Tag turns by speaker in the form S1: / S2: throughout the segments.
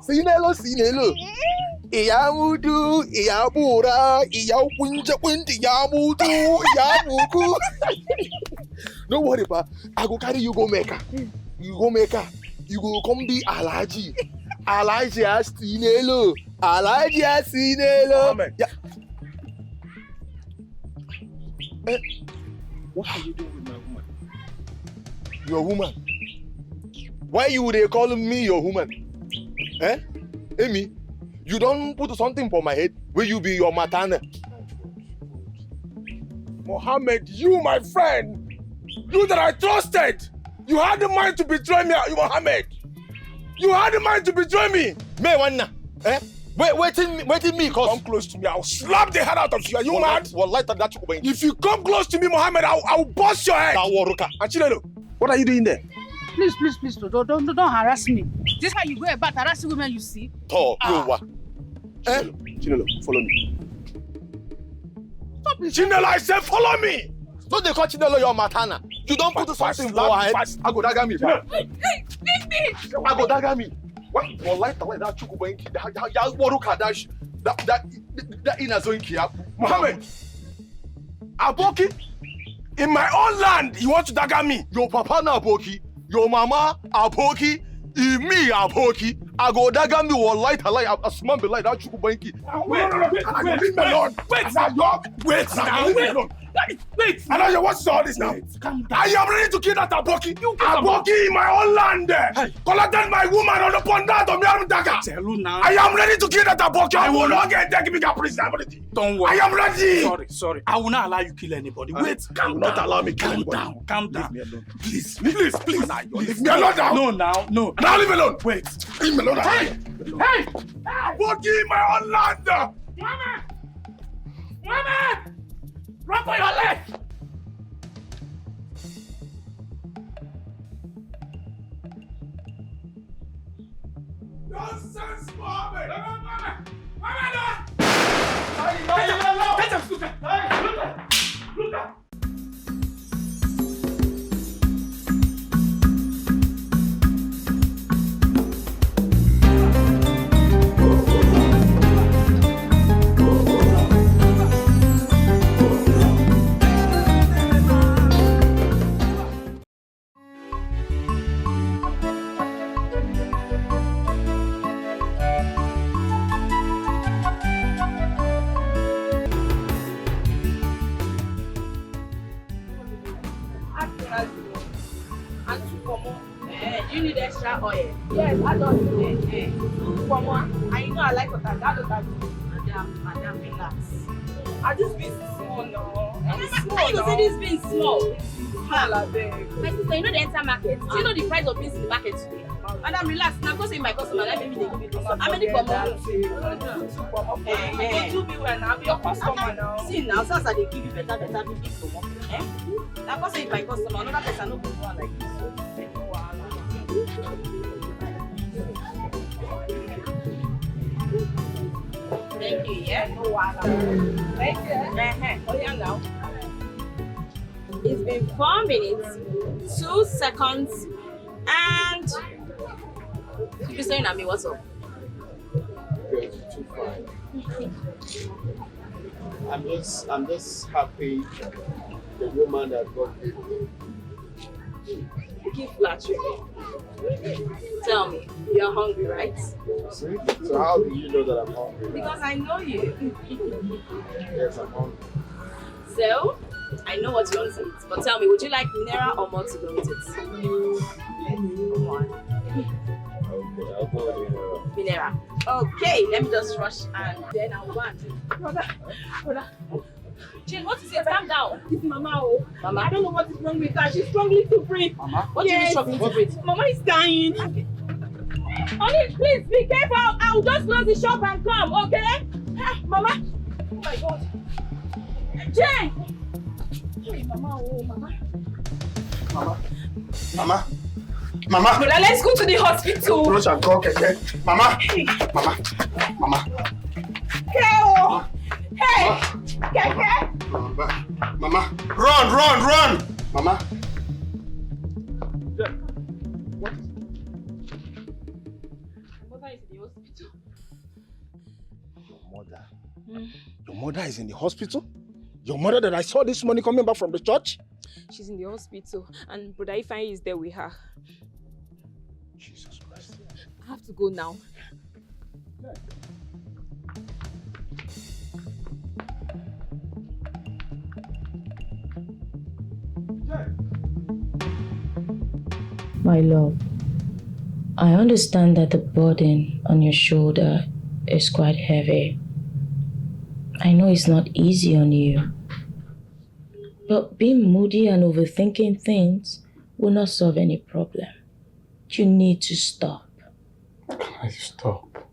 S1: Sinelo. Iyamudu, Iyabura, Iyawunja, Iyamudu, Iyamuku. Don't worry, pa. I go carry you go Mecca. You go Mecca. You go come be Alaji. Alaji Sinelo. Alaji Sinelo. Yeah.
S2: What are you doing with my woman?
S1: Your woman? Why you they calling me your woman? Eh? Amy, you don't put something for my head. Will you be your matana?
S2: Mohammed, you my friend, you that I trusted, you had the mind to betray me, Mohammed. You had the mind to betray me.
S1: Me wanna? Eh? Waiting me, cause
S2: come close to me. I'll slap the head out of you. Are you mad?
S1: If
S2: you come close to me, Mohammed, I'll bust your head. Achilelo, what are you doing there?
S3: Please, don't harass me. This is how you go about harassing women you see.
S1: Oh,
S2: Chinelo, follow me. Stop it. Chinelo, I said follow me.
S1: Don't they call Chinelo your matana? You don't put something for her head. I go dagger me.
S3: Hey, leave me.
S1: I go dagger me. What? Like that chukubenki. That waruka dash. That inazoinki.
S2: Mohammed, Aboki, in my own land, you want to dagger me?
S1: Your papa na Aboki. Your mama Aboki. Me Aboki. I go dagger me one light a small be like that chukubenki.
S2: Wait. I know you watch all this now. I am ready to kill that Aboki. Aboki in my own land. Collected my woman on the pondant of Miam Daga. I am ready to kill that Aboki. I will not get that bigger prisonerability.
S4: Don't worry.
S2: I am ready.
S4: Sorry. I will not allow you to kill anybody. Wait,
S2: calm down. Not allow me to kill anybody.
S4: Calm down.
S2: Leave me alone. Please. Leave me alone now.
S4: No.
S2: Now leave me alone.
S4: Wait.
S2: Leave me alone. Hey! Aboki in my own land.
S4: Mama! Run for your leg!
S2: Nonsense, Mohammed! Look at!
S5: Do you need extra oil? Yes, I don't need it. Come on. And you know I like what I got. Madam, relax. I just been small now.
S6: How you say this being small?
S5: Small, I beg.
S6: My sister, you know the enter market. Do you know the price of beans in the market today? Madam, relax. Now go say my customer. Let me they give you this. How many for more?
S5: You be well now. Be your customer now.
S6: See now, since I they give you better big for more. Now go say my customer. Another person no go do one like this. Thank you, yeah?
S5: No wahala. Thank you. Oh, yeah, now.
S6: It's been 4 minutes, 2 seconds, and you be saying at me, what's up?
S7: Good, too fine. I'm just happy the woman that got me.
S6: You keep flattering me. Tell me, you're hungry, right?
S7: See? So how do you know that I'm hungry?
S6: Because I know you.
S7: Yes, I'm hungry.
S6: So, I know what you want to eat. But tell me, would you like mineral or malt to go with it?
S7: Come on. Okay, I'll go with
S6: mineral. Okay, let me just rush and then I'll go and do. Brother. Jane, what is it? Calm down.
S5: It's Mama. Oh.
S6: Mama.
S5: I don't know what is wrong with her. She's struggling to breathe.
S4: Mama?
S6: What do you mean struggling to breathe?
S5: Mama is dying. Honey, please be careful. I'll just close the shop and come, okay? Mama. Oh my God. Jane. Hey, Mama. Oh, Mama.
S7: Mama.
S5: Brother, let's go to the hospital.
S7: Rush and go, okay? Mama.
S5: Keo. Hey. Keke.
S7: Mama. Run. Mama.
S5: What
S6: mother is in the hospital.
S1: Your mother? Your mother is in the hospital? Your mother that I saw this morning coming back from the church?
S6: She's in the hospital and Brother Ifeanyi is there with her.
S1: Jesus Christ.
S6: I have to go now.
S8: My love, I understand that the burden on your shoulder is quite heavy. I know it's not easy on you. But being moody and overthinking things will not solve any problem. You need to stop.
S1: Can I stop?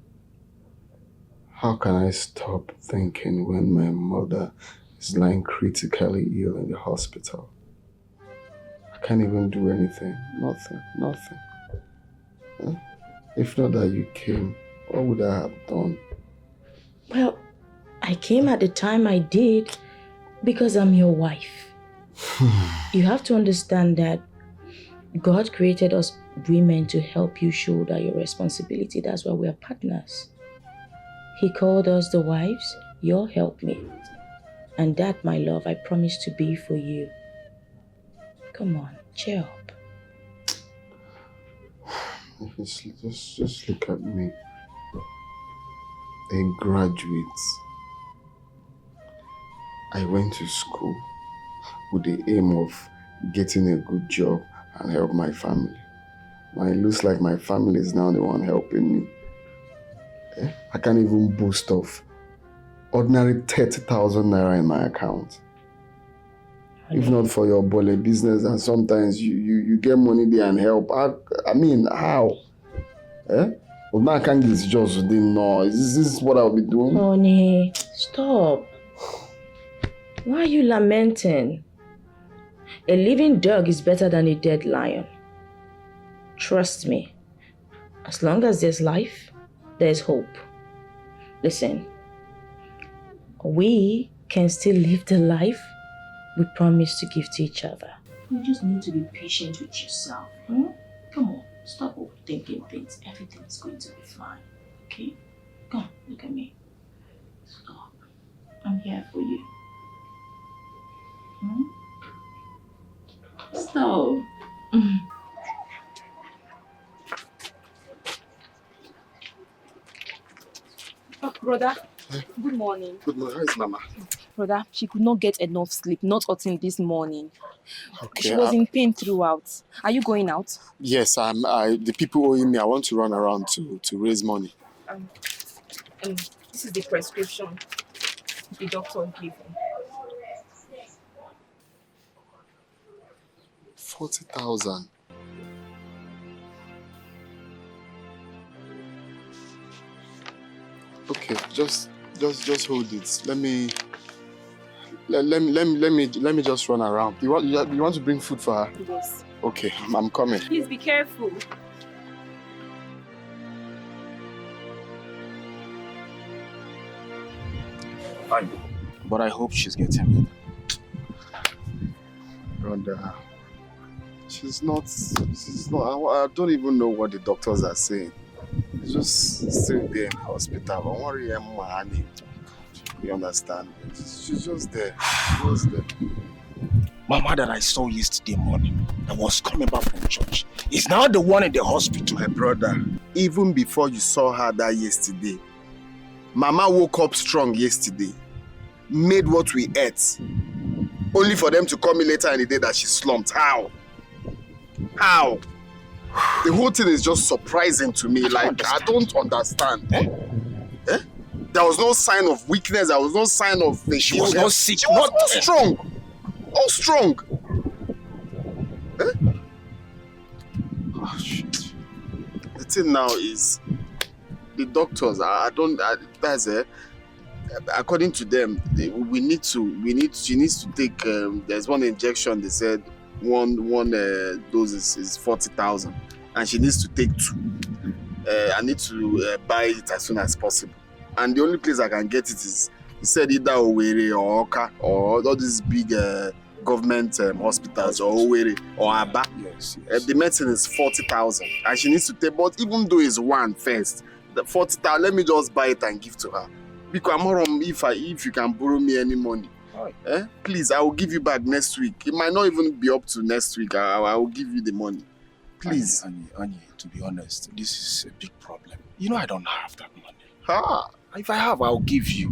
S1: How can I stop thinking when my mother is lying critically ill in the hospital? I can't even do anything. Nothing. Huh? If not that you came, what would I have done?
S8: Well, I came at the time I did because I'm your wife. You have to understand that God created us women to help you shoulder your responsibility. That's why we are partners. He called us the wives, your helpmate. And that, my love, I promise to be for you. Come on, cheer up. Just look at me. A graduate. I went to school with the aim of getting a good job and help my family. Now it looks like my family is now the one helping me. I can't even boast of ordinary 30,000 naira in my account. If not for your bole business, and sometimes you get money there and help. I mean, how? But now I can't get just didn't know. Is this what I'll be doing? Honey, stop. Why are you lamenting? A living dog is better than a dead lion. Trust me. As long as there's life, there's hope. Listen, we can still live the life we promise to give to each other. You just need to be patient with yourself. Come on, stop overthinking things. Everything's going to be fine. Okay? Come on, look at me. Stop. I'm here for you. Stop.
S6: Oh, brother, good morning.
S1: Good morning. How is Mama?
S6: Brother, she could not get enough sleep, not until this morning.
S1: Okay.
S6: She was in pain throughout. Are you going out?
S1: Yes, the people owing me, I want to run around to raise money.
S6: This is the prescription the doctor gave me.
S1: 40,000. Okay, just hold it. Let me just run around. You want to bring food for her?
S6: Yes.
S1: Okay, I'm coming.
S6: Please be careful.
S1: Fine. But I hope she's getting better. Brother, she's not, I don't even know what the doctors are saying. She's just still there in the hospital. Don't worry, honey. You understand? She's just there. Mama that I saw yesterday morning, that was coming back from church, is now the one in the hospital. My brother, even before you saw her that yesterday, Mama woke up strong yesterday, made what we ate, only for them to call me later in the day that she slumped. How? The whole thing is just surprising to me. I don't understand. There was no sign of weakness. There was no sign of... She was not sick. She was all strong. All strong. Oh, shit. The thing now is, the doctors, according to them, she needs to take, there's one injection, they said, one dose is 40,000, and she needs to take 2. I need to buy it as soon as possible. And the only place I can get it is, he said, either Owerri or Oka, or all these big government hospitals, or Owerri or Aba. Yeah.
S8: The medicine is 40,000 and she needs to take, but even though it's one first, the 40,000, let me just buy it and give to her. Because I'm more on if you can borrow me any money. Please, I will give you back next week. It might not even be up to next week. I will give you the money. Please.
S2: Annie, to be honest, this is a big problem. You know I don't have that money.
S8: If
S2: I have, I'll give you.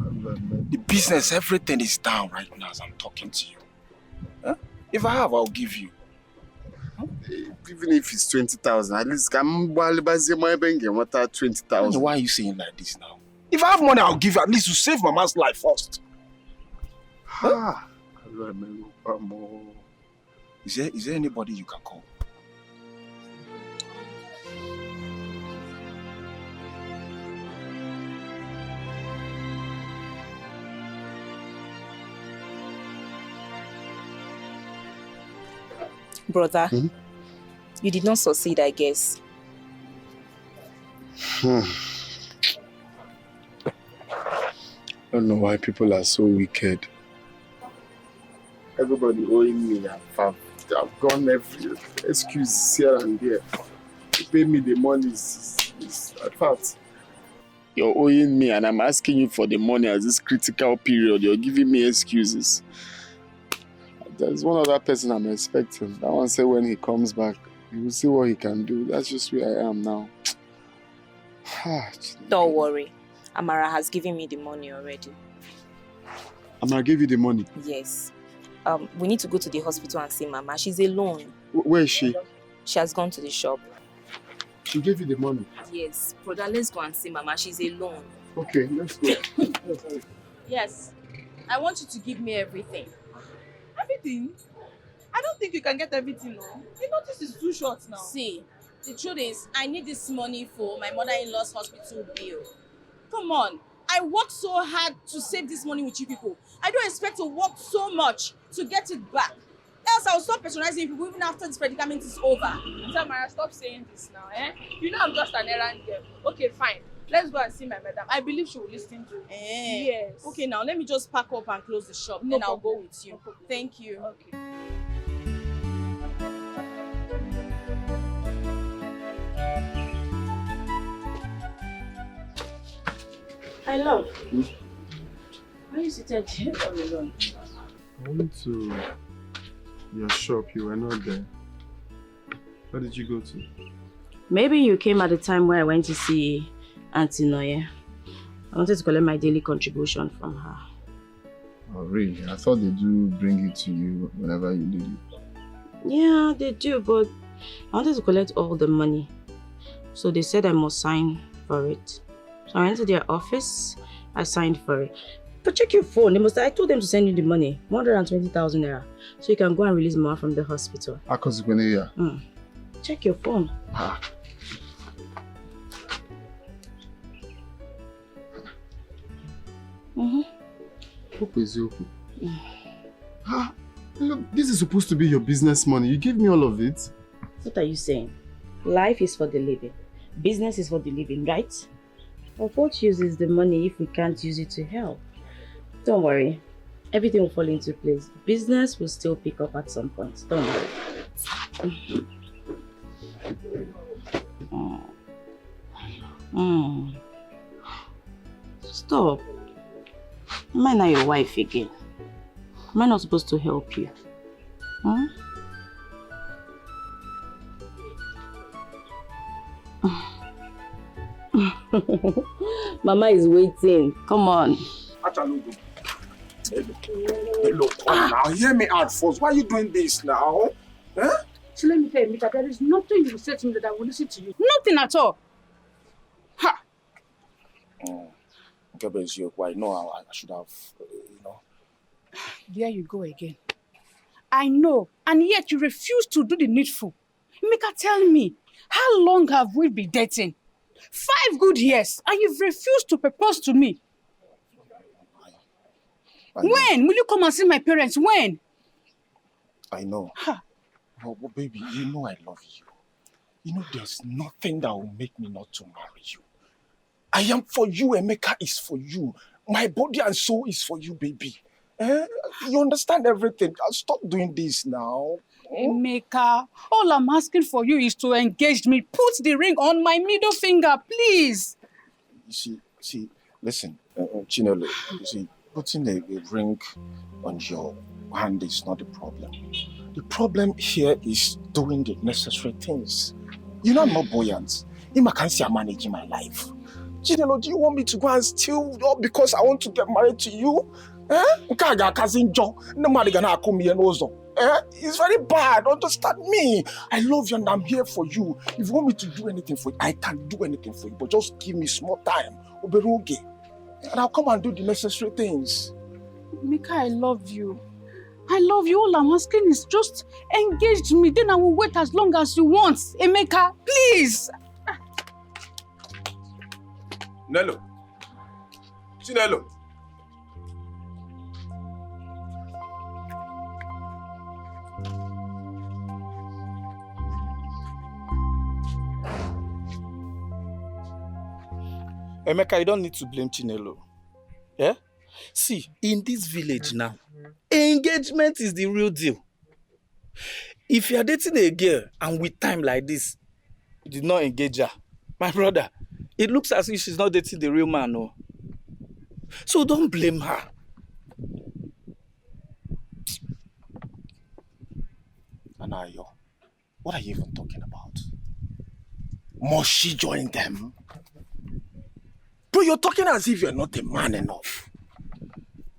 S2: The business, everything is down right now as I'm talking to you. If I have, I'll give you.
S8: Even if it's 20,000, at least I'm 20,000.
S2: Why are you saying like this now? If I have money, I'll give you at least to save Mama's life first. Is there anybody you can call?
S5: Brother, you did not succeed, I guess.
S8: I don't know why people are so wicked. Everybody owing me. I've gone every excuse here and there. You pay me the money. Is in fact, you're owing me and I'm asking you for the money at this critical period. You're giving me excuses. There's one other person I'm expecting. That one said when he comes back, he will see what he can do. That's just where I am now.
S5: Don't worry. Amara has given me the money already.
S8: Amara gave you the money?
S5: Yes. We need to go to the hospital and see Mama. She's alone.
S8: Where is she?
S5: She has gone to the shop.
S8: She gave you the money?
S5: Yes. Brother, let's go and see Mama. She's alone.
S8: Okay, let's go.
S6: Yes. I want you to give me everything.
S3: Everything? I don't think you can get everything, no. You know this is too short now.
S6: See, the truth is, I need this money for my mother-in-law's hospital bill. Come on. I worked so hard to save this money with you people. I don't expect to work so much to get it back. Else I'll stop patronizing people even after this predicament is over.
S3: Tamara, stop saying this now, eh? You know I'm just an errand girl. Okay, fine. Let's go and see my madam. I believe she will listen to you. Yes.
S6: Okay, now let me just pack up and close the shop.
S3: No
S6: then
S3: problem.
S6: I'll go with you.
S3: No
S6: Thank you.
S3: Okay.
S6: I love. Why are you seated here all alone?
S8: I went to your shop. You were not there. Where did you go to?
S6: Maybe you came at the time where I went to see Auntie Noye. I wanted to collect my daily contribution from her.
S8: Oh, really? I thought they do bring it to you whenever you need it.
S6: Yeah, they do, but I wanted to collect all the money. So they said I must sign for it. So I went to their office, I signed for it. But check your phone. I told them to send you the money, 120,000 naira. So you can go and release Mama from the hospital. Check your phone.
S8: Look, this is supposed to be your business money. You gave me all of it.
S6: What are you saying? Life is for the living. Business is for the living, right? Of what use is the money if we can't use it to help? Don't worry. Everything will fall into place. Business will still pick up at some point. Don't worry. Stop. Am I not your wife again? Am I not supposed to help you? Mama is waiting. Come on.
S2: Look, now hear me out first. Why are you doing this now? Huh?
S3: So let me tell you, Mika, there is nothing you will say to me that I will listen to you. Nothing at all.
S2: Ha! Okay, but it's your why? No, I should have,
S3: There you go again. I know, and yet you refuse to do the needful. Mika, tell me, how long have we been dating? 5 good years, and you've refused to propose to me. When will you come and see my parents? When?
S2: I know. But baby, you know I love you. You know there's nothing that will make me not to marry you. I am for you, Emeka is for you. My body and soul is for you, baby. You understand everything. I'll stop doing this now.
S3: Emeka, all I'm asking for you is to engage me. Put the ring on my middle finger, please.
S2: You see, listen, Chinelo, you see, putting a ring on your hand is not the problem. The problem here is doing the necessary things. You know I'm not buoyant. I can't see I'm managing my life. Chinelo, do you want me to go and steal all because I want to get married to you? It's very bad. Understand me. I love you and I'm here for you. If you want me to do anything for you, I can do anything for you. But just give me small time. Oberuge. And I'll come and do the necessary things.
S3: Emeka, I love you. I love you. All I'm asking is just engage me. Then I will wait as long as you want. Emeka, please.
S2: Nello. Chinelo.
S4: Emeka, you don't need to blame Chinelo. Yeah? See, in this village now, engagement is the real deal. If you are dating a girl and with time like this, you did not engage her, my brother, it looks as if she's not dating the real man, no. So don't blame her.
S2: Anayo, what are you even talking about? Must she join them? Bro, you're talking as if you're not a man enough.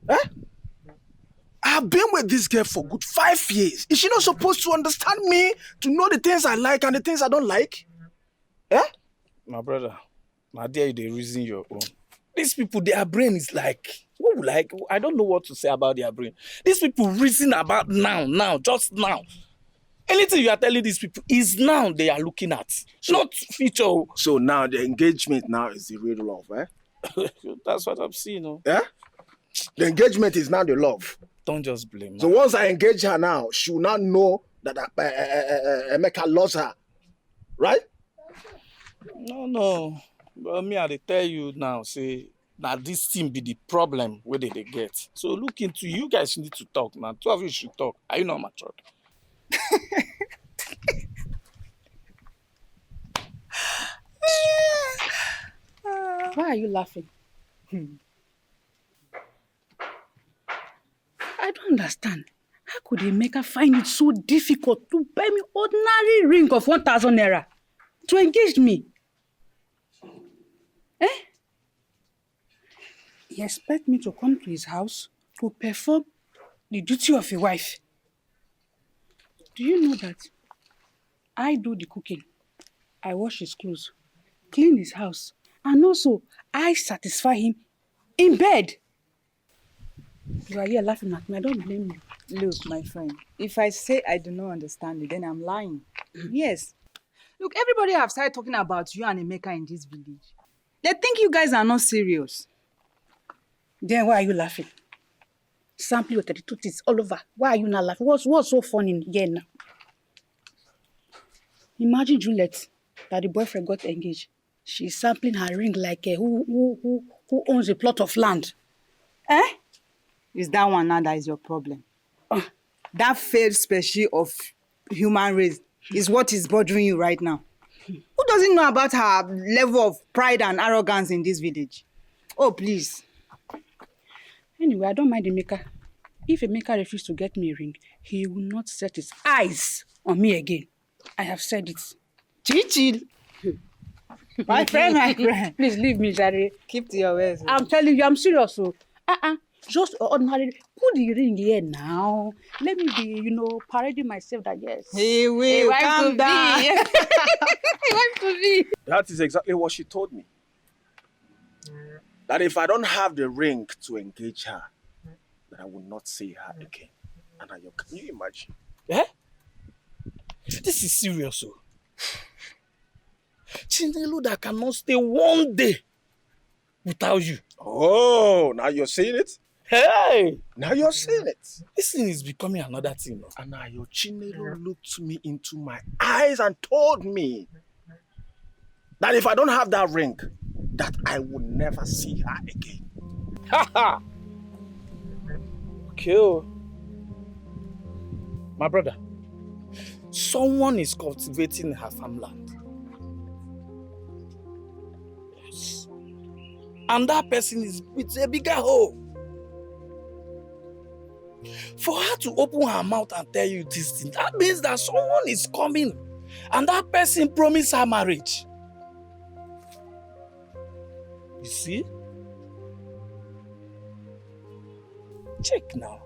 S2: Eh? I've been with this girl for good 5 years. Is she not supposed to understand me? To know the things I like and the things I don't like? Eh?
S4: My brother, my dear, they reason your own. These people, their brain is like, I don't know what to say about their brain. These people reason about now, just now. Anything you are telling these people is now they are looking at, not future.
S2: So now the engagement now is the real love, eh?
S4: That's what I'm seeing. No?
S2: Yeah? The engagement is now the love.
S4: Don't just blame her.
S2: So once I engage her now, she will not know that Emeka loves her. Right?
S4: No. But me, I tell you now, say, that this thing be the problem where they get. So look into, you guys need to talk now. Two of you should talk. Are you not matured?
S3: Why are you laughing? I don't understand. How could Emeka find it so difficult to buy me ordinary ring of 1,000 naira to engage me? Eh? He expects me to come to his house to perform the duty of a wife. Do you know that I do the cooking, I wash his clothes, clean his house, and also I satisfy him in bed? You are here laughing at me. I don't blame you.
S9: Look, my friend, if I say I do not understand you, then I'm lying. Yes. Look, everybody have started talking about you and Emeka in this village. They think you guys are not serious.
S3: Then why are you laughing? Sample your 32 teeth all over. Why are you not laughing? What's so funny here now? Imagine Juliet, that the boyfriend got engaged. She's sampling her ring like who owns a plot of land. Eh?
S9: Is that one now that is your problem? That failed species of human race is what is bothering you right now. Who doesn't know about her level of pride and arrogance in this village? Oh, please.
S3: Anyway, I don't mind Emeka. If Emeka refuses to get me a ring, he will not set his eyes on me again. I have said it.
S9: Chichi. My friend.
S3: Please leave me, Jare.
S9: Keep to your words.
S3: I'm telling you, I'm serious. So, just ordinary. Put the ring here now. Let me be, parading myself that yes.
S9: He will calm down.
S3: He wants to be.
S2: That is exactly what she told me. That if I don't have the ring to engage her, that I will not see her again. And can you imagine?
S4: Eh? This is serious, oh. Chinelo that cannot stay one day without you.
S2: Oh, now you're saying it?
S4: Hey!
S2: Now you're saying it.
S4: This thing is becoming another thing. No?
S2: And now your Chinelo looked me into my eyes and told me that if I don't have that ring, that I will never see her again.
S4: Ha! Okay. My brother, someone is cultivating her farmland. Yes. And that person is with a bigger hole. For her to open her mouth and tell you this thing, that means that someone is coming and that person promised her marriage. You see? Check now.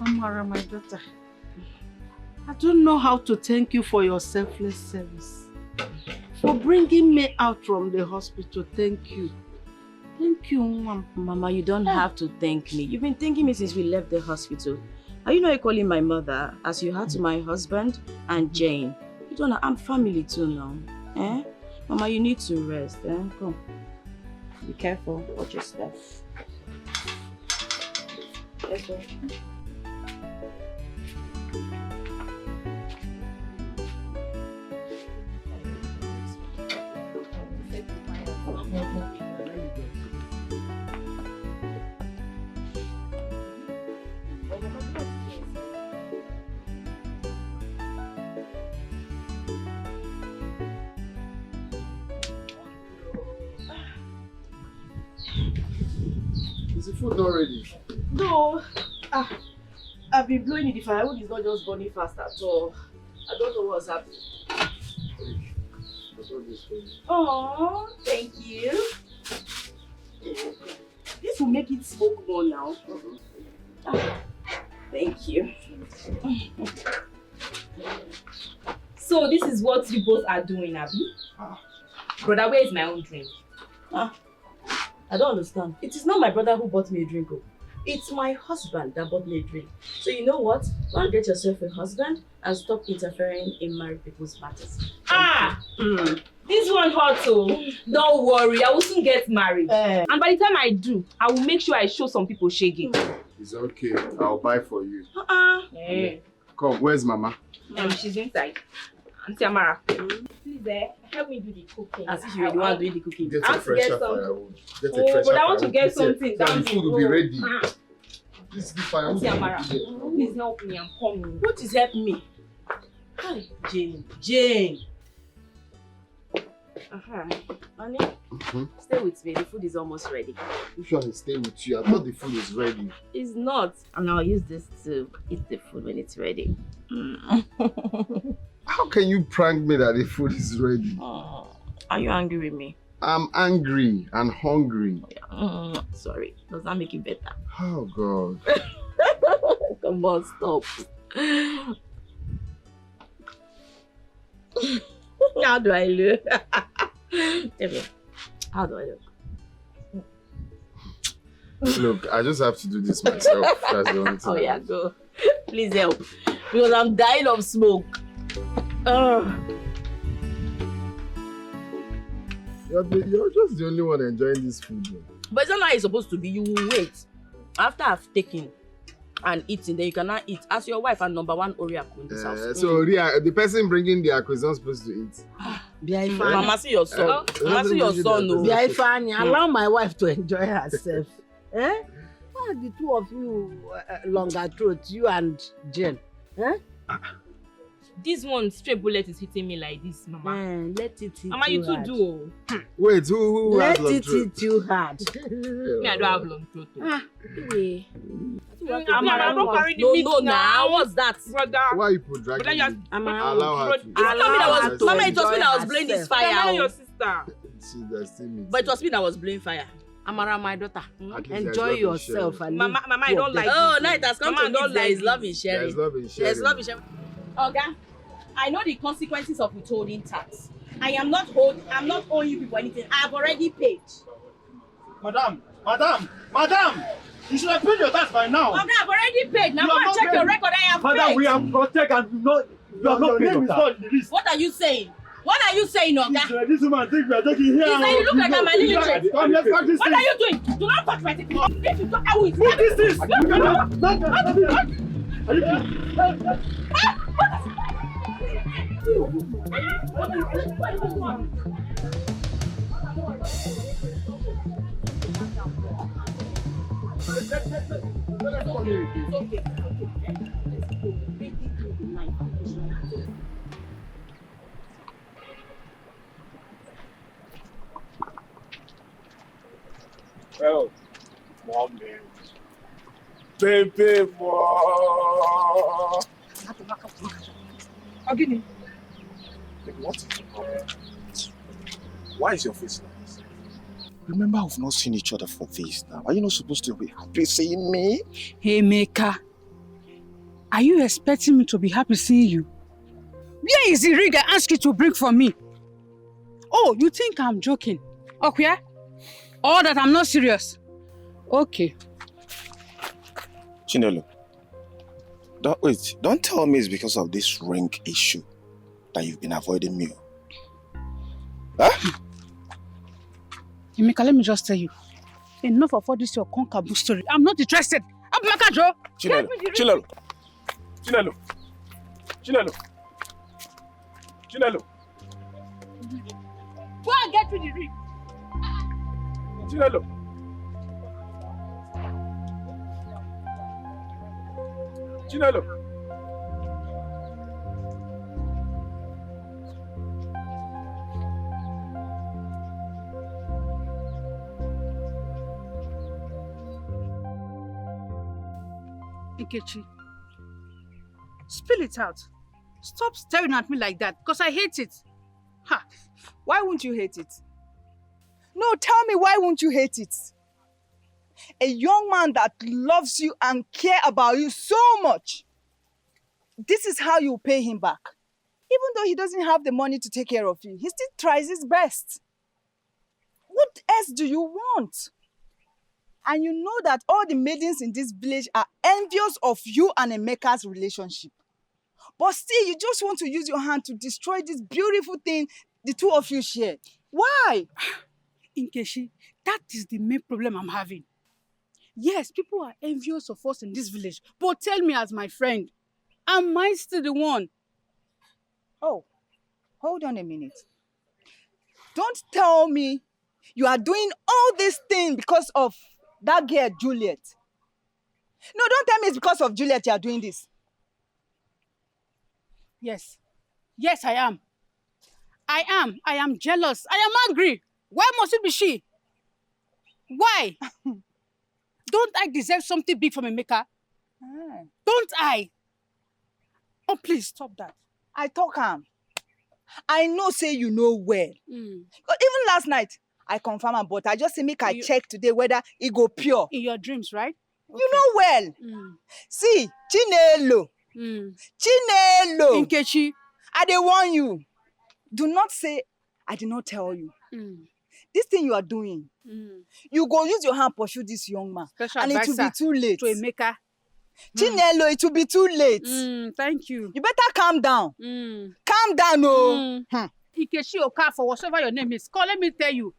S10: Amara, my daughter, I don't know how to thank you for your selfless service. For bringing me out from the hospital, thank you. Thank you, Mom.
S6: Mama, you don't have to thank me. You've been thanking me since we left the hospital. Are you not calling my mother as you had to my husband and Jane? You don't know, I'm family too now. Eh? Mama, you need to rest. Eh? Come. Be careful. Watch your step. Let's go.
S8: Is the food not ready?
S10: No. I've been blowing it. The firewood is not just burning fast at all. I don't know what's happening. Oh, thank you. This will make it smoke more now.
S6: Thank you.
S5: So this is what you both are doing, Abby? Brother, where is my own drink?
S6: I don't understand. It is not my brother who bought me a drink. It's my husband that bought me a drink. So you know what? Go and get yourself a husband and stop interfering in married people's matters.
S5: This one hot too. Don't worry, I will soon get married. And by the time I do, I will make sure I show some people shaking.
S8: It's okay. I'll buy for you.
S5: Yeah.
S8: Come, where's Mama?
S5: She's inside. Auntie Amara, please help me do the cooking.
S6: As if you really want to do the cooking.
S8: Get
S5: I
S8: a
S5: want to get
S8: fresher
S5: some-
S8: firewood. Get a
S5: Oh,
S8: fresher
S5: but I want to
S8: firewood.
S5: get
S8: Please,
S5: something.
S8: the food will be ready. This is the firewood.
S5: Auntie Amara, please help me, I'm coming.
S6: What is helping me? Hi, Jane. Honey, stay with me. The food is almost ready.
S8: Which one is staying with you? I thought the food is ready.
S6: It's not. And I'll use this to eat the food when it's ready.
S8: How can you prank me that the food is ready?
S6: Are you angry with me?
S8: I'm angry and hungry.
S6: Sorry. Does that make it better?
S8: Oh, God.
S6: Come on, stop. How do I look? How do I look?
S8: Look, I just have to do this myself. That's the only thing.
S6: Oh, yeah, go. Please help. Because I'm dying of smoke.
S8: You're just the only one enjoying this food.
S6: But it's not how it's supposed to be. You will wait. After I've taken and eaten, then you cannot eat. As your wife and number one Oriaku in this house.
S8: So, Ria, the person bringing the akku is not supposed to eat.
S6: Mama, see your son. Mama, see your son. No.
S10: Allow my wife to enjoy herself. Eh? Why are the two of you longer throats, you and Jen? Eh?
S5: This one straight bullet is hitting me like this, Mama.
S10: Let it hit
S5: Mama, you too do.
S8: Wait, who
S10: Let
S8: has long
S10: it
S8: throat?
S10: hit you hard.
S5: Me, I don't have long throat.
S10: Amara,
S5: don't carry the
S6: No,
S5: meat
S6: no,
S5: now.
S6: now. What's that?
S5: Brother.
S8: Why you put
S5: Brother,
S8: dragging
S5: you're...
S8: me?
S10: Amara,
S8: Allow her to.
S6: Mama, it was me that was blowing this
S5: Brother,
S6: fire.
S5: your sister.
S8: See, there's still meat.
S6: But it was me that was blowing fire.
S10: Amara, my daughter,
S8: At least there's
S10: enjoy
S8: love in
S10: yourself.
S8: sharing.
S10: And
S5: Mama, I don't like
S6: Oh,
S5: this.
S6: now it has come
S5: Mama,
S6: to
S5: don't
S6: me. There
S5: like
S6: is love in
S8: There's
S6: sharing.
S8: love in sharing.
S6: There's love in sharing.
S5: Oga, I know the consequences of withholding tax. I'm not owing you people anything. I've already paid.
S2: Madam! You should have paid your tax by now.
S5: Oga, I've already paid. Now go and check your record. I have
S2: Madam,
S5: paid.
S2: we have protected and you have not paid your tax.
S5: What are you saying? What are you saying, Oga?
S2: This woman thinks we are taking here.
S5: He said you look like I'm an illiterate.
S2: Come, let's practice
S5: What
S2: this.
S5: are you doing? Do not touch my thing. If you talk, I will.
S2: What is this? Well, mommy. Baby, more.
S3: Ogini.
S2: What is the problem? Why is your face like this? Remember, we've not seen each other for this now. Are you not supposed to be happy seeing me?
S3: Hey, Meka. Are you expecting me to be happy seeing you? Where is the ring I asked you to bring for me? Oh, you think I'm joking? Okay? Or that I'm not serious? Okay.
S2: Chinelo, don't tell me it's because of this ring issue that you've been avoiding me. Huh?
S3: Emeka, let me just tell you. Enough of all this your concaboo story. I'm not interested. I'm Meka, Joe.
S2: Chinelo.
S3: Go and get me the ring.
S2: Chinelo.
S3: Nkechi, spill it out. Stop staring at me like that, because I hate it.
S9: Ha! Why won't you hate it? No, tell me, why won't you hate it? A young man that loves you and cares about you so much. This is how you pay him back. Even though he doesn't have the money to take care of you, he still tries his best. What else do you want? And you know that all the maidens in this village are envious of you and Emeka's relationship. But still, you just want to use your hand to destroy this beautiful thing the two of you share. Why?
S3: Nkechi, that is the main problem I'm having. Yes, people are envious of us in this village, but tell me as my friend, am I still the one?
S9: Oh, hold on a minute. Don't tell me you are doing all this thing because of that girl, Juliet. No, don't tell me it's because of Juliet you are doing this.
S3: Yes. Yes, I am. I am jealous. I am angry. Why must it be she? Why? Don't I deserve something big from Emeka? Don't I? Oh, please, stop that.
S9: I talk am. I know say you know well. Even last night, I confirm am, but I just say make I check today whether it go pure.
S3: In your dreams, right? Okay.
S9: You know well. See, Chinelo. Chinelo.
S3: Nkechi.
S9: I dey warn you. Do not say I did not tell you. This thing you are doing, you go use your hand pursue this young man.
S3: Special
S9: and it will be too late.
S3: To Emeka.
S9: Chinelo, it will be too late.
S3: Thank you.
S9: You better calm down. Calm down, oh.
S3: Nkechi Oka, for whatever your name is. Let me tell you.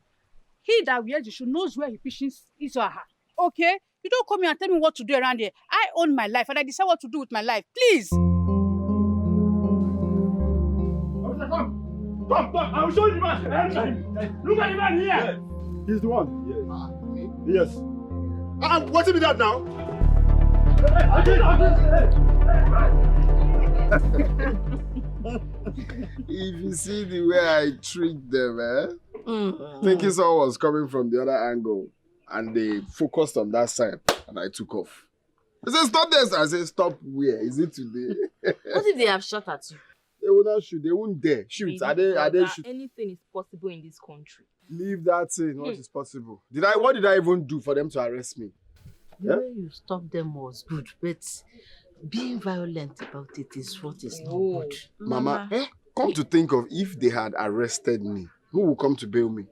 S3: He that wears the shoe knows where he pitches his or her. Okay? You don't come here and tell me what to do around here. I own my life and I decide what to do with my life. Please.
S2: Come, I will show you the man. Look at the man here. He's the one. Yes. What's in that now?
S8: If you see the way I treat them, thinking someone was coming from the other angle, and they focused on that side, and I took off. I said, stop this. I said, stop where? Is it today?
S6: What if they have shot at you?
S8: They will not shoot. They won't dare shoot. Are they shoot?
S5: Anything is possible in this country.
S8: Leave that thing. What is possible? What did I even do for them to arrest me?
S6: The way you stopped them was good, but being violent about it is what is not good.
S8: Mama, come to think of, if they had arrested me, who will come to bail me?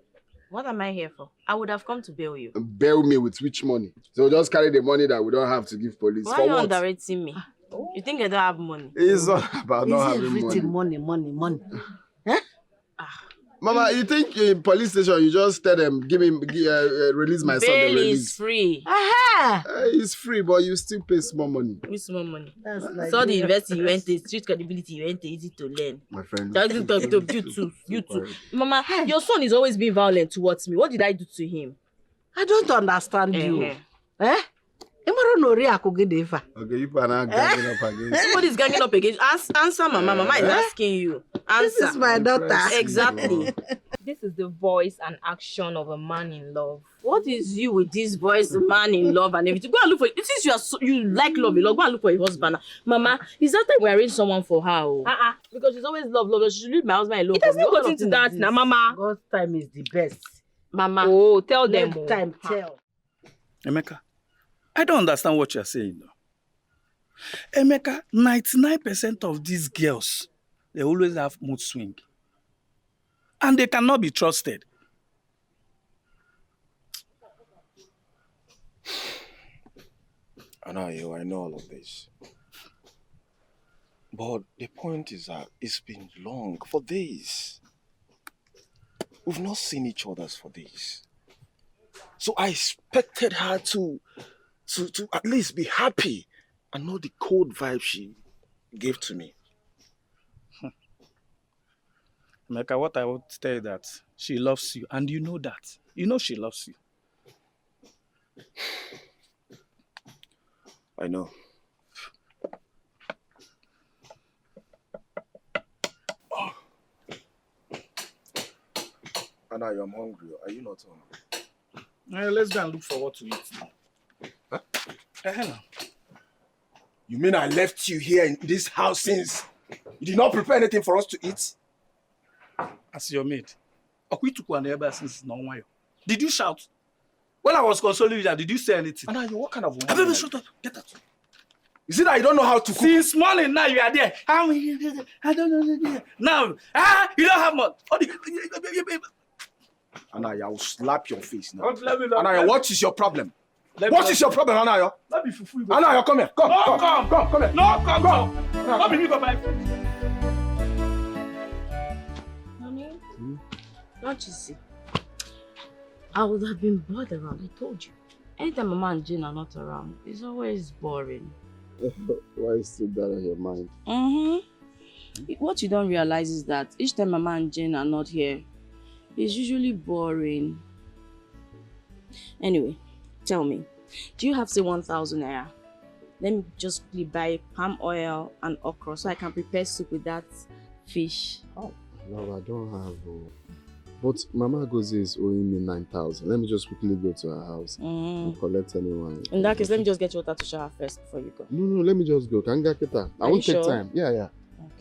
S6: What am I here for? I would have come to bail you.
S8: Bail me with which money? So just carry the money that we don't have to give police.
S6: Why
S8: for
S6: are you
S8: what?
S6: underrating me? You think I don't have money?
S8: It's not about not having money.
S10: Money.
S8: Mama, you think in police station you just tell them, release my son, they
S6: Bail
S8: release.
S6: is free.
S10: Aha!
S8: It's free, but you still pay small money.
S6: With small money.
S10: That's like
S6: So the university you went to, street credibility you went to, easy to learn.
S8: My friend.
S6: You too. Mama, your son is always being violent towards me. What did I do to him?
S10: I don't understand you.
S6: Eh?
S10: Okay,
S8: you are now ganging up again.
S6: Somebody's ganging up against. Answer, Mama. Mama is asking you. Answer.
S10: This is my daughter.
S6: Exactly. This is the voice and action of a man in love. What is you with this voice, man in love and everything? Go and look for it. Since you like love, go and look for a husband. Mama, is that time we arrange someone for her? Because she's always love. She should leave my husband alone. It doesn't go into that now, Mama.
S10: God's time is the best.
S6: Mama. Oh, tell them.
S10: Time, tell.
S4: Emeka, I don't understand what you're saying though. Emeka, 99% of these girls, they always have mood swing. And they cannot be trusted.
S1: I know all of this. But the point is that it's been long, for days. We've not seen each other for days. So I expected her to at least be happy and not the cold vibe she gave to me.
S4: Emeka, what I would tell you that she loves you, and you know that. You know she loves you.
S1: I know. Oh. Anna, I'm hungry. Are you not hungry?
S4: Let's go and look for what to eat now. Huh?
S1: You mean I left you here in this house since you did not prepare anything for us to eat?
S4: As your maid. Did you shout? When I was consoling you, did you say anything?
S1: Anna, what kind of woman?
S4: Baby, shut up. Get out.
S1: Is it that you don't know how to cook?
S4: Since morning now you are there. I don't know. Now, you don't have much.
S1: Anaya, I will slap your face now. Anaya, what is your problem? What is your problem, Anaya? Anaya, come here. Come here.
S4: No, come. Come here, go buy food.
S6: Honey, don't you see? I would have been bored around, I told you. Anytime Mama and Jane are not around, it's always boring.
S8: Why is still that on your mind?
S6: What you don't realize is that each time Mama and Jane are not here, it's usually boring. Anyway, tell me, do you have say 1,000 naira? Let me just quickly buy palm oil and okra so I can prepare soup with that fish.
S8: Oh. No, I don't have. But Mama Gozi is owing me 9,000. Let me just quickly go to her house and collect anyone.
S6: In that case, let me just get your water to shower first before you go.
S8: No, let me just go. Can get it? I won't take time. Yeah. Okay.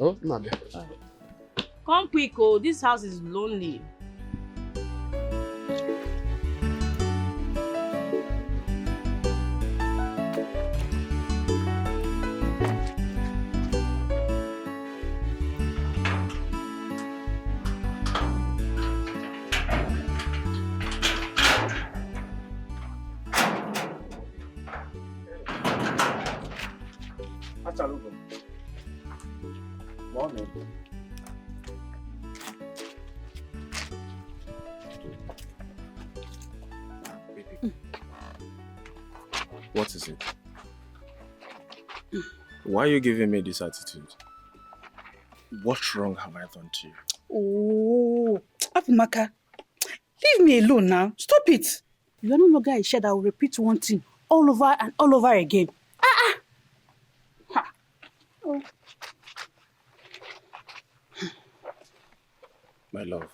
S8: Oh, not there.
S6: Come quick, oh. This house is lonely.
S1: Morning. What is it? Why are you giving me this attitude? What wrong have I done to you?
S3: Oh, Afumaka, leave me alone now. Stop it. You are no longer a child that will repeat one thing all over and all over again. Oh.
S1: My love,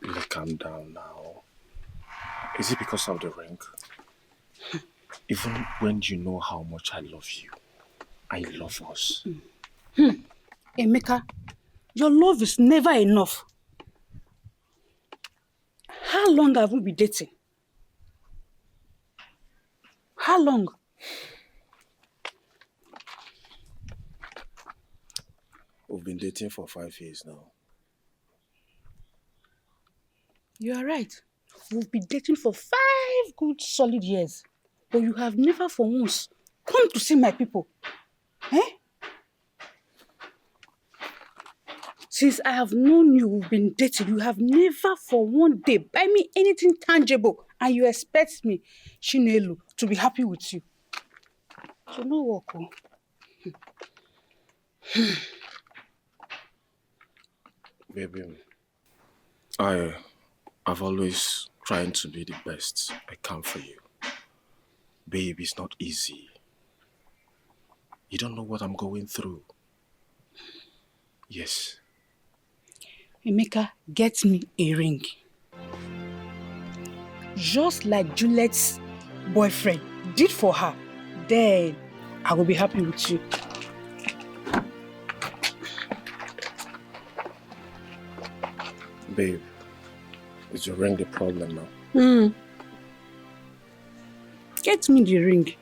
S1: really calm down now. Is it because of the ring? Even when you know how much I love you, I love us.
S3: Emeka, your love is never enough. How long have we been dating? How long?
S1: We've been dating for 5 years now.
S3: You are right. We've been dating for 5 good solid years. But you have never for once come to see my people. Eh? Since I have known you, we've been dating, you have never for one day buy me anything tangible, and you expect me, Chinelo, to be happy with you. So no work.
S4: Baby, I've always trying to be the best I can for you. Babe, it's not easy. You don't know what I'm going through. Yes.
S3: Emeka, get me a ring. Just like Juliet's boyfriend did for her. Then I will be happy with you.
S4: Babe, is your ring the problem now?
S3: Get me the ring.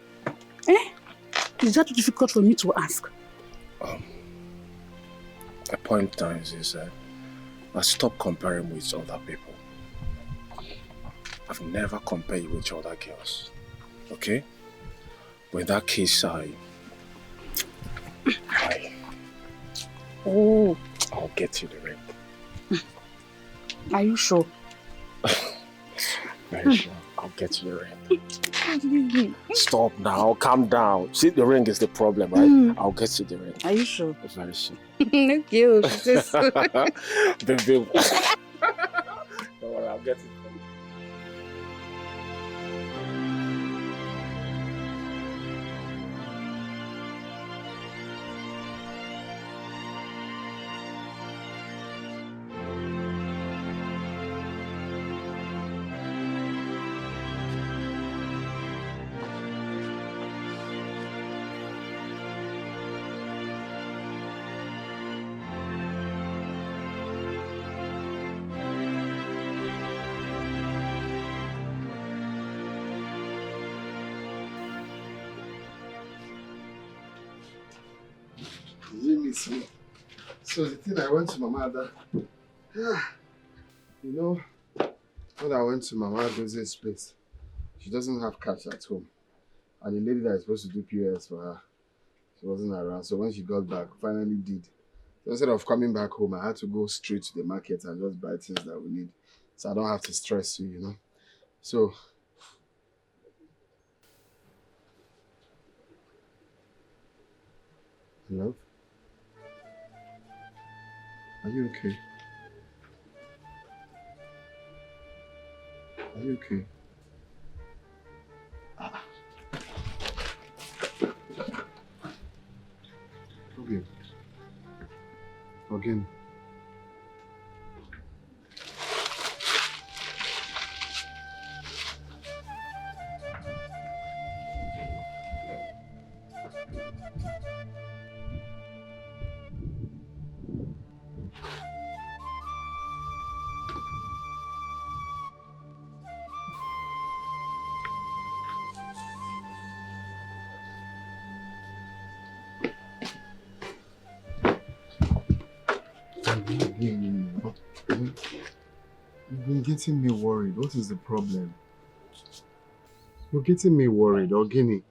S3: Is that difficult for me to ask?
S4: The point is I stop comparing with other people. I've never compared you with other girls. Okay? But in that case, I'll get you the ring.
S3: Are you sure?
S4: Very sure. I'll get you the ring. Stop now. Calm down. See, the ring is the problem, right? I'll get you the ring.
S3: Are you sure?
S4: Very sure.
S3: Thank you.
S4: Baby. Don't worry, I'll get it.
S8: So the thing I went to Mama Ada, you know, when I went to Mama Ada's place, she doesn't have cash at home. And the lady that is supposed to do POS for her, she wasn't around. So when she got back, finally did. So instead of coming back home, I had to go straight to the market and just buy things that we need. So I don't have to stress you, you know. So love? Are you okay? Are you okay? Okay. Again. You've been getting me worried. What is the problem? You're getting me worried, Ogini.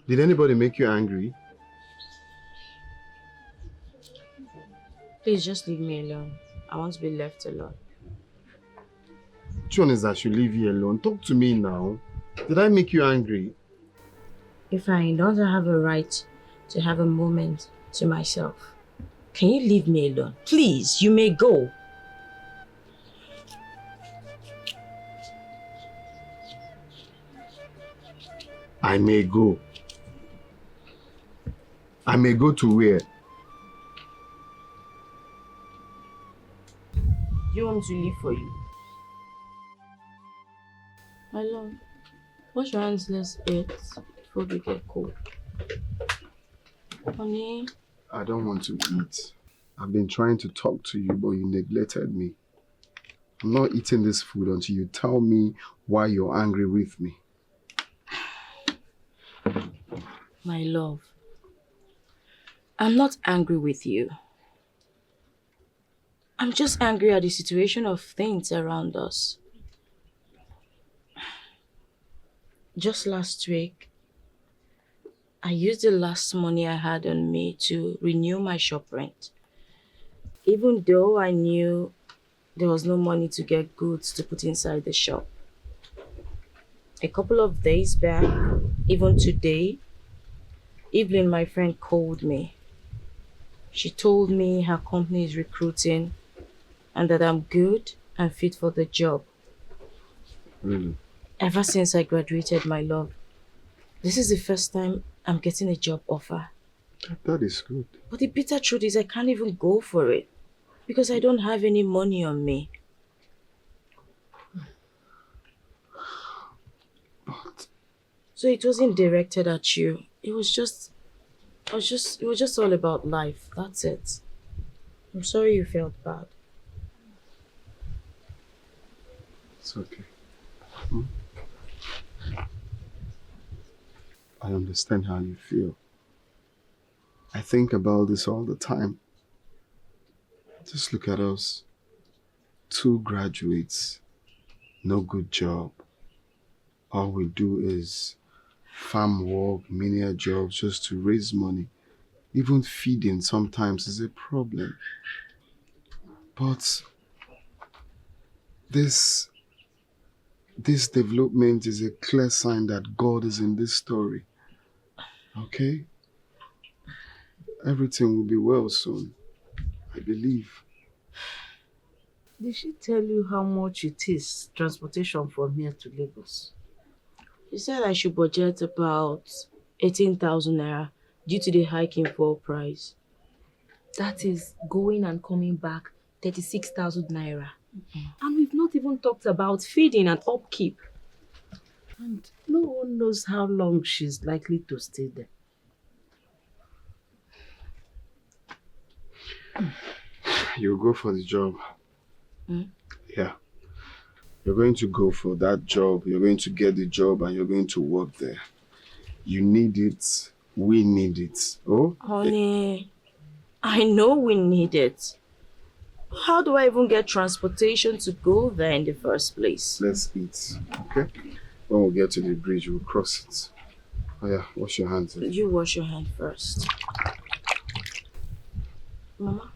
S8: Did anybody make you angry?
S6: Please just leave me alone. I want to be left alone.
S8: Which one is that should leave you alone? Talk to me now. Did I make you angry?
S6: If I don't have a right to have a moment to myself, can you leave me alone? Please, you may go.
S8: I may go. I may go to where?
S6: You want me to leave for you? My love, wash your hands, let's eat before we get cold. Honey?
S8: I don't want to eat. I've been trying to talk to you, but you neglected me. I'm not eating this food until you tell me why you're angry with me.
S6: My love, I'm not angry with you. I'm just angry at the situation of things around us. Just last week, I used the last money I had on me to renew my shop rent. even though I knew there was no money to get goods to put inside the shop. A couple of days back, even today, Evelyn, my friend, called me. She told me her company is recruiting and that I'm good and fit for the job.
S8: Really?
S6: Ever since I graduated, my love, this is the first time I'm getting a job offer.
S8: That is good.
S6: But the bitter truth is I can't even go for it because I don't have any money on me.
S8: But
S6: So it wasn't directed at you. It was just all about life. That's it. I'm sorry you felt bad.
S8: it's okay. I understand how you feel. I think about this all the time. Just look at us. 2 graduates, no good job. All we do is farm work, menial jobs just to raise money. Even feeding sometimes is a problem. But this development is a clear sign that God is in this story. Okay? Everything will be well soon. I believe.
S10: Did she tell you how much it is, transportation from here to Lagos?
S6: She said I should budget about 18,000 naira due to the hike in fuel price.
S5: That is going and coming back 36,000 naira. And we've not even talked about feeding and upkeep.
S10: And no one knows how long she's likely to stay there.
S8: You'll go for the job. Yeah. You're going to go for that job. You're going to get the job and you're going to work there. You need it. We need it. Oh?
S6: Honey, I know we need it. How do I even get transportation to go there in the first place?
S8: Let's eat. Okay? When we get to the bridge, we'll cross it. Oh yeah, wash your hands.
S6: You wash your hand first. Mama?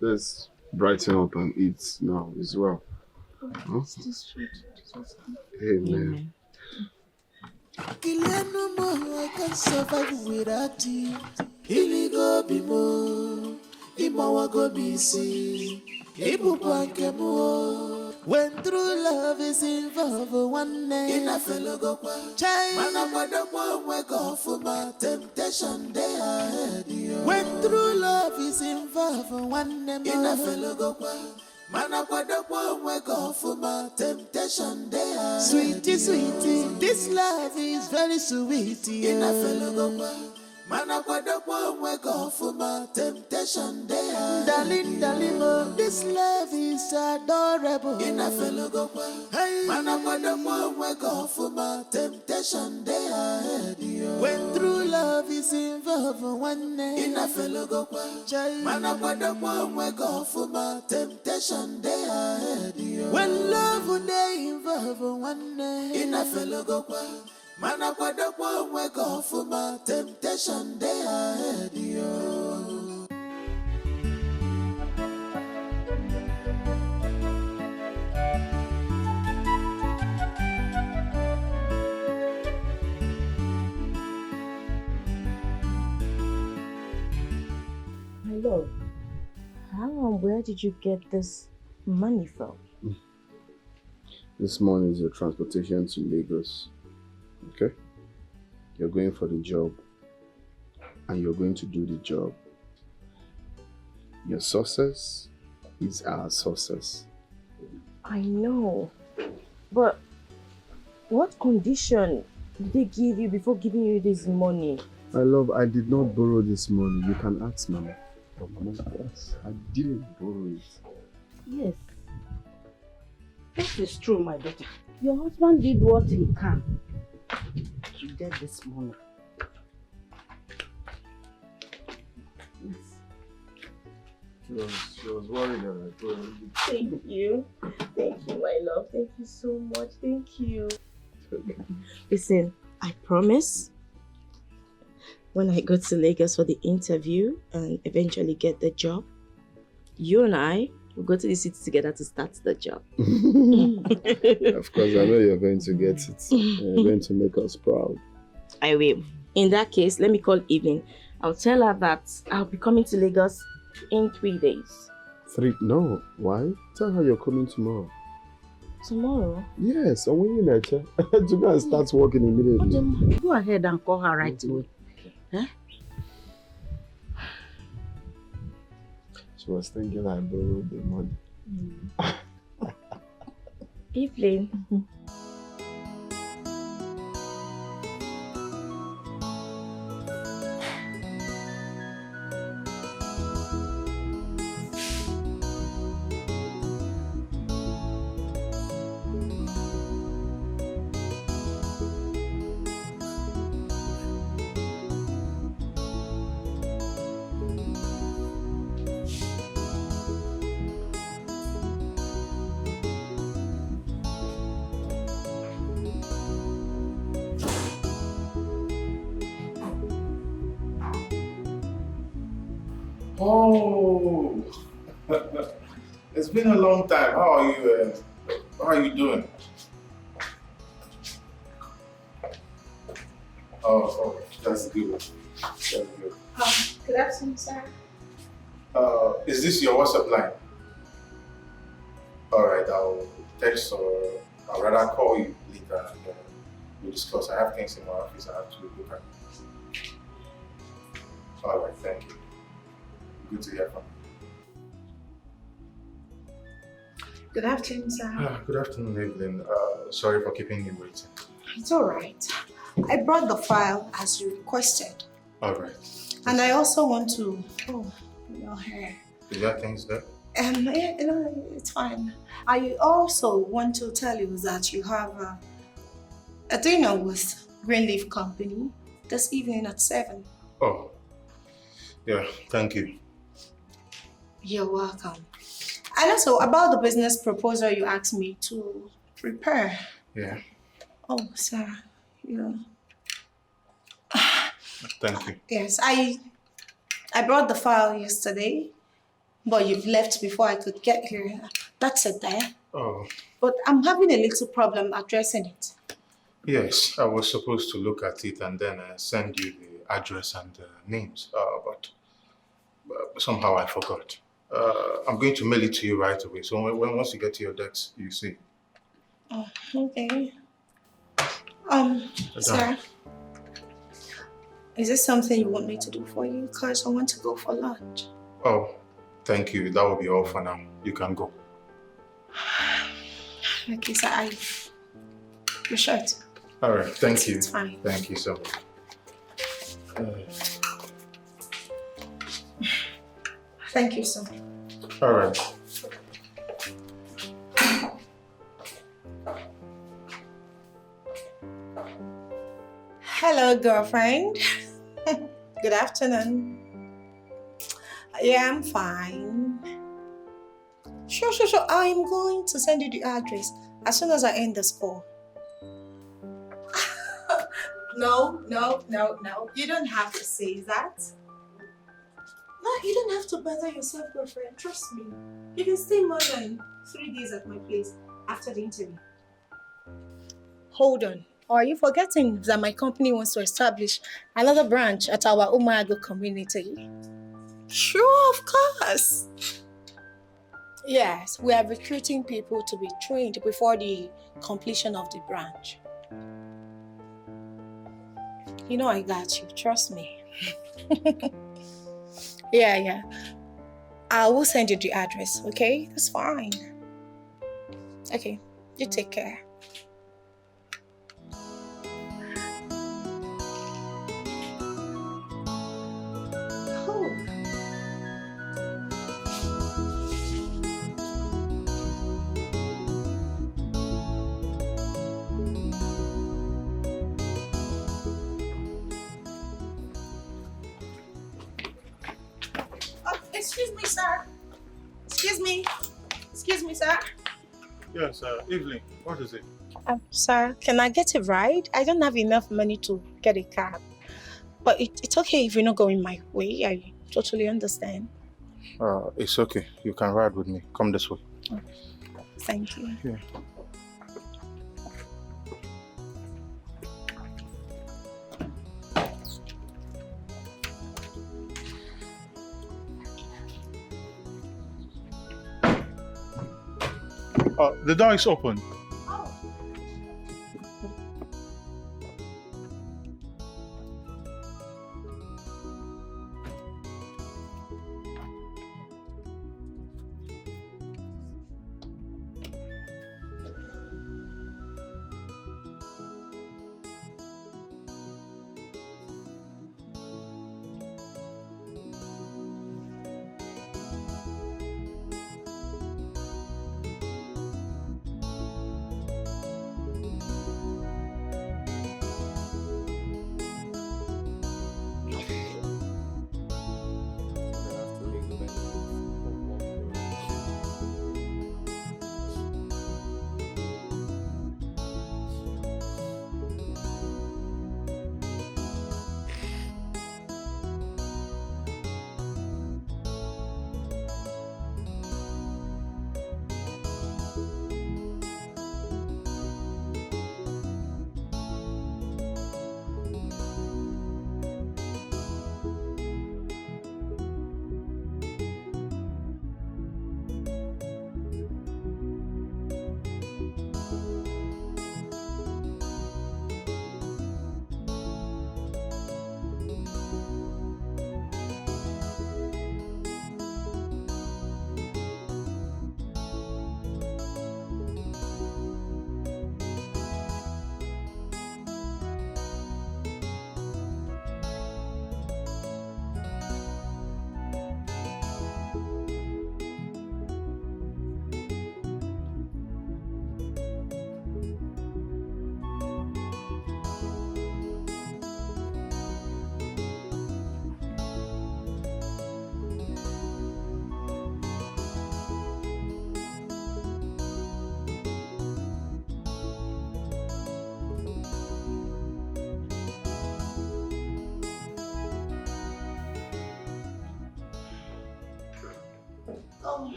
S8: Let's brighten up and eat now as well. Huh? Amen.
S11: I can survive without you. Iligo bimo, imawa go bisi, ibupankemo. When true love is involved, one name in a fellow go kwa. Mana kwada kwa weko for my temptation they ahead. When true love is involved, one name in a fellow go kwa. Mana kwada kwa weko for my temptation they ahead. Sweetie, sweetie, this love is very sweet. In a fellow go kwa. Mana kwada kwa weko for my temptation they ahead. Darling, darling, oh, this love is adorable. In a fellow go kwa. Mana kwada kwa weko for my temptation they ahead. When true love is involved, one name in a fellow go kwa. Mana kwada kwa weko for my temptation they ahead. When love would they involve, one name in a fellow go kwa. Mana kwada kwa weko for my temptation they ahead.
S6: My love, where did you get this money from?
S8: This money is your transportation to Lagos. Okay? You're going for the job. And you're going to do the job. Your success is our success.
S6: I know. But what condition did they give you before giving you this money?
S8: My love, I did not borrow this money. You can ask Mama. But Mama, yes, I didn't borrow it.
S10: Yes. That is true, my daughter. Your husband did what he can to get this money.
S8: She was worried that I told her.
S5: Thank you. Thank you, my love. Thank you so much. Thank you. Listen, I promise when I go to Lagos for the interview and eventually get the job, you and I will go to the city together to start the job.
S8: Of course, I know you're going to get it. You're going to make us proud.
S5: I will. In that case, let me call Evelyn. I'll tell her that I'll be coming to Lagos in 3 days.
S8: 3? No. Why? Tell her you're coming tomorrow.
S5: Tomorrow?
S8: Yes, I'm waiting at you. To go and start working immediately.
S10: Go ahead and call her right away. Huh?
S8: She was thinking I borrowed the money.
S5: Evelyn.
S2: Oh, it's been a long time. How are you? How are you doing? Oh, that's good. That's good.
S12: Good afternoon, sir.
S2: Is this your WhatsApp line? All right, I'll text or I'll rather call you later and we'll discuss. I have things in my office I have to look at. All right, thank you. Good to hear from you.
S12: Good afternoon, sir.
S2: Good afternoon, Evelyn. Sorry for keeping you waiting.
S12: It's all right. I brought the file as you requested.
S2: All right.
S12: And I also want to... Oh, your hair.
S2: Is there things there?
S12: Yeah, it's fine. I also want to tell you that you have a dinner with Greenleaf Company this evening at 7.
S2: Oh, yeah, thank you.
S12: You're welcome. And also about the business proposal you asked me to prepare.
S2: Yeah.
S12: Oh, sir, yeah.
S2: Thank you.
S12: Yes, I brought the file yesterday, but you've left before I could get here. That's it there.
S2: Oh.
S12: But I'm having a little problem addressing it.
S2: Yes, I was supposed to look at it and then send you the address and names, but somehow I forgot. I'm going to mail it to you right away. So once you get to your desk, you see.
S12: Oh, okay. Sir, is this something you want me to do for you? Because I want to go for lunch.
S2: Oh, thank you. That will be all for now. You can go.
S12: Okay, sir, your shirt.
S2: All right, thank you.
S12: It's fine.
S2: Thank you so much.
S12: Thank you, sir.
S2: All right.
S12: Hello, girlfriend. Good afternoon. Yeah, I'm fine. Sure. I'm going to send you the address as soon as I end this call. No. You don't have to say that. No, you don't have to bother yourself, girlfriend. Trust me. You can stay more than 3 days at my place after the interview. Hold on. Or are you forgetting that my company wants to establish another branch at our Umago community? Sure, of course. Yes, we are recruiting people to be trained before the completion of the branch. You know I got you, trust me. Yeah. I will send you the address, okay? That's fine. Okay, you take care. Excuse me, sir. Excuse me. Excuse me, sir.
S2: Yes, Evelyn, what is it?
S12: Sir, can I get a ride? I don't have enough money to get a cab. But it's okay if you're not going my way. I totally understand.
S2: It's okay. You can ride with me. Come this way.
S12: Oh, thank you.
S2: Yeah. The door is open.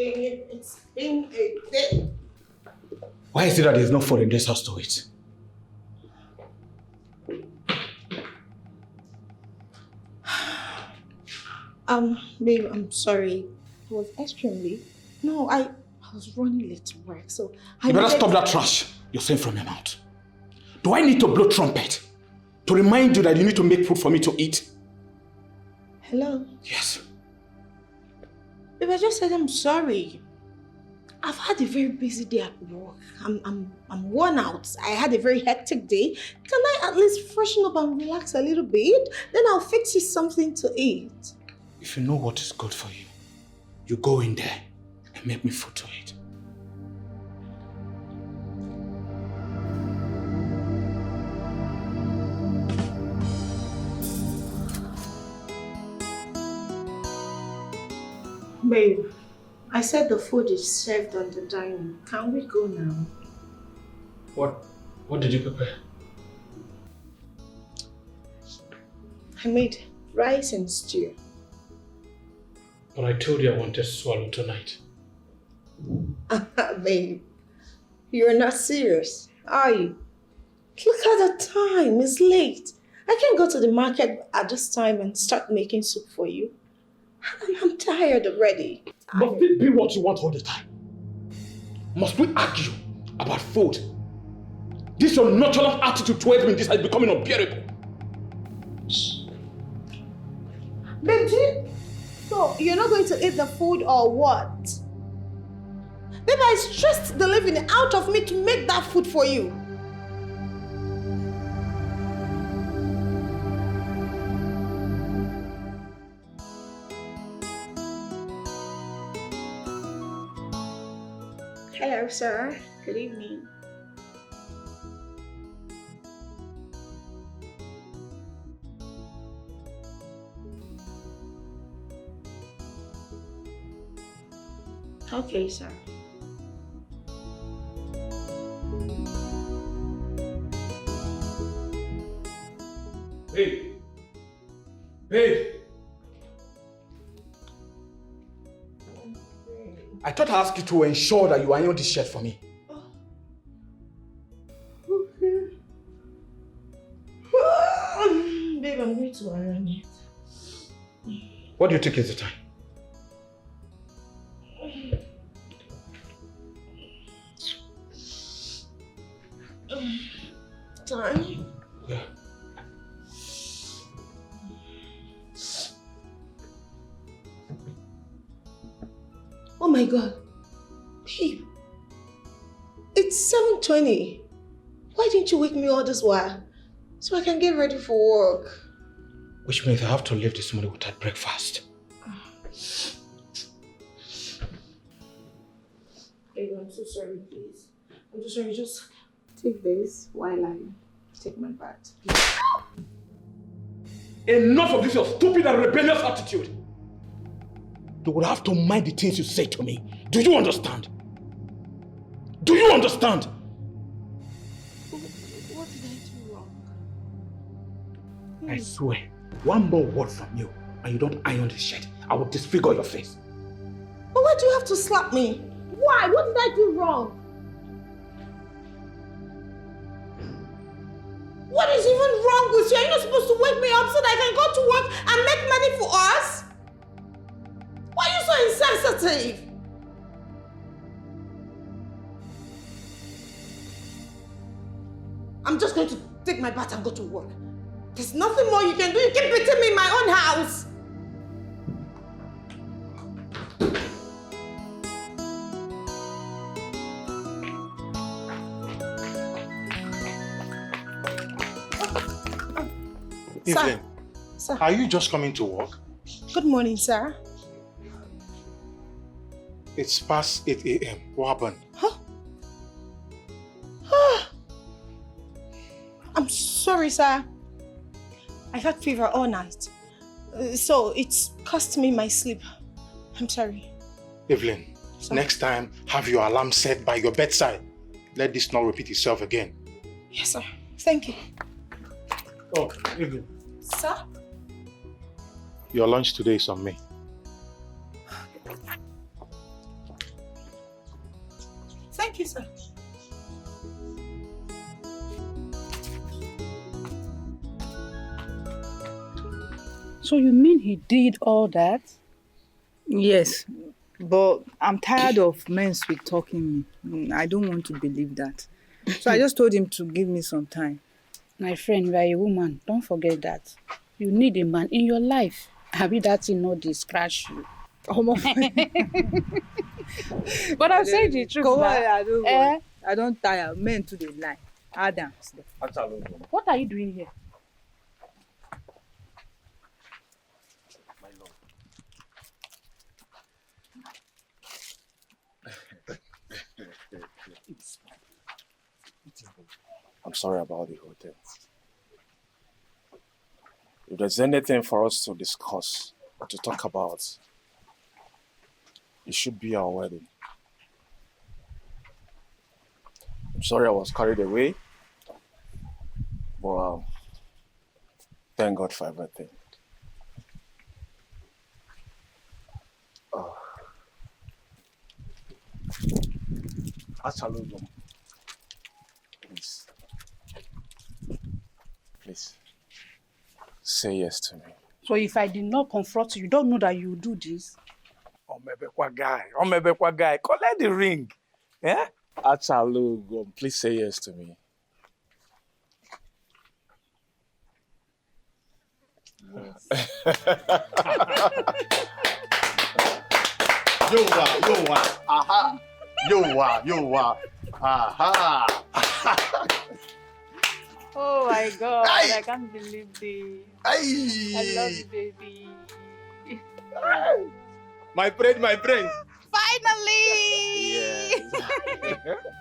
S10: It's been a day.
S4: Why is it that there's no food in this house to eat?
S12: Babe, I'm sorry. It was extremely. No, I was running late to work, so
S4: You better stop that trash you're saying from your mouth. Do I need to blow trumpet to remind you that you need to make food for me to eat?
S12: Hello?
S4: Yes.
S12: Babe, I just said I'm sorry. I've had a very busy day at work. I'm worn out. I had a very hectic day. Can I at least freshen up and relax a little bit? Then I'll fix you something to eat.
S4: If you know what is good for you, you go in there and make me food to eat.
S12: Babe, I said the food is served on the dining. Can we go now?
S4: What did you prepare?
S12: I made rice and stew.
S4: But I told you I wanted swallow tonight.
S12: Babe, you're not serious, are you? Look at the time, it's late. I can't go to the market at this time and start making soup for you. I'm tired already.
S4: Must it be what you want all the time? Must we argue about food? This your nonchalant attitude towards me, this is becoming unbearable.
S12: Babe, so you're not going to eat the food or what? Babe, I stressed the living out of me to make that food for you. Hello, sir. Good evening.
S6: Okay, sir.
S2: Babe! Babe! I thought I asked you to ensure that you iron this shirt for me.
S6: Okay. Babe, I'm going to iron it.
S2: What do you think is the time?
S6: Time?
S2: Yeah.
S12: Oh my God. Babe. It's 7:20. Why didn't you wake me all this while? So I can get ready for work.
S2: Which means I have to leave this morning without breakfast.
S6: Babe, I'm so sorry, please. I'm so sorry. Just take this while I take my bath.
S2: Enough of this your stupid and rebellious attitude. You would have to mind the things you say to me. Do you understand? Do you understand?
S6: What did I do wrong?
S2: I swear, one more word from you and you don't iron this shirt, I will disfigure your face.
S12: But why do you have to slap me? Why? What did I do wrong? What is even wrong with you? Are you not supposed to wake me up so that I can go to work and make money for us? Why are you so insensitive? I'm just going to take my bath and go to work. There's nothing more you can do. You keep beating me in my own house.
S2: Evelyn,
S12: Sir.
S2: are you just coming to work?
S12: Good morning, sir.
S2: It's past 8 a.m. What happened?
S12: I'm sorry, sir. I had fever all night. So it's cost me my sleep. I'm sorry.
S2: Evelyn, next time have your alarm set by your bedside. Let this not repeat itself again.
S12: Yes, sir. Thank you.
S2: Oh, Evelyn.
S12: Sir?
S2: Your lunch today is on me.
S12: Thank you, sir.
S3: So you mean he did all that?
S9: Yes, but I'm tired of men sweet talking me. I don't want to believe that. So I just told him to give me some time.
S3: My friend, you are a woman. Don't forget that. You need a man in your life. Have you that in not scratch you?
S9: Oh my.
S3: But I'll say the truth.
S9: Come on,
S3: now.
S9: I don't tire. Men to the lie. Adams.
S3: What are you doing here?
S13: I'm sorry about the hotel. If there's anything for us to discuss or to talk about, it should be our wedding. I'm sorry I was carried away, but thank God for everything. Achalogum. Please, say yes to me.
S3: So if I did not confront you, you don't know that you do this?
S4: Omebekwa guy, collect the ring. Yeah?
S13: Achalogum, please say yes to me.
S7: Yes. Yo, aha. Yo, aha.
S3: Oh my God,
S7: Aye.
S3: I can't believe this.
S7: Aye.
S3: I love you, baby.
S1: My friend.
S3: Finally!
S13: Yes.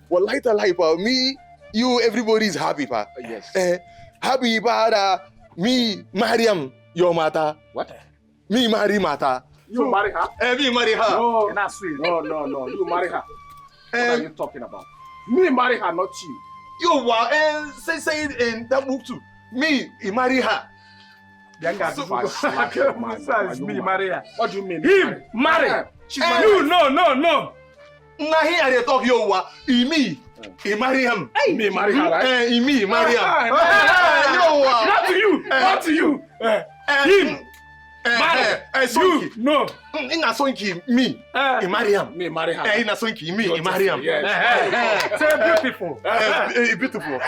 S1: Well, lighter life, me, you, everybody's happy, pa.
S13: Yes.
S1: Happy, pa, me, Mariam, your mata.
S13: What?
S1: Me, marry mata.
S13: You marry her?
S1: Me marry her.
S13: No, not sweet. No. You marry her. What are you talking about? Me marry her, not you.
S1: You say it in that book too. Me, he marry her.
S13: Me marry her. What do you mean?
S2: Him marry.
S13: She's my
S2: You
S13: wife.
S2: no.
S1: Now he are they talk you me. He marry him.
S13: Me marry her, right?
S1: Me marry him.
S2: Not to you. Him. Marry. You no.
S1: Ina sonki me. He marry him.
S13: Me marry her.
S1: Ina sonki me. He marry him.
S13: Yes.
S2: Say beautiful.
S1: Beautiful.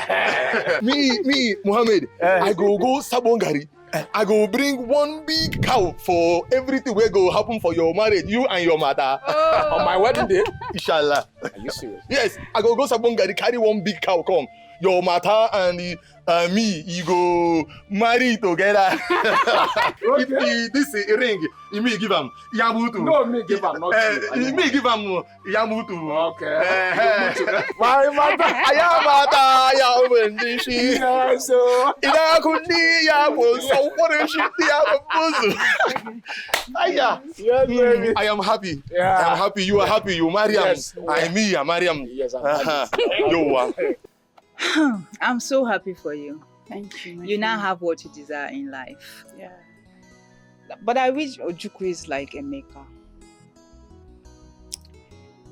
S1: me, Muhammad. I go Sabongari. I go bring one big cow for everything wey go happen for your marriage, you and your mother.
S13: On my wedding day?
S1: Inshallah.
S13: Are you serious?
S1: Yes, I go Sabongari, carry one big cow come. Your mother and me, you go marry together.
S13: Okay.
S1: This ring, me give him Yamutu.
S13: No, me give her, not you.
S1: Me give him Yamutu.
S13: Okay.
S1: My mother, I am Yamundi.
S13: So.
S1: Ina kundi yamu so what is it yamu? I am happy.
S13: Yeah.
S1: I am happy. You are happy. You marry him.
S13: Yes.
S1: I marry him.
S13: Yes, I'm happy.
S1: You
S9: I'm so happy for you.
S3: Thank you.
S9: You now have what you desire in life.
S3: Yeah.
S9: But I wish Ojukwu is like Emeka.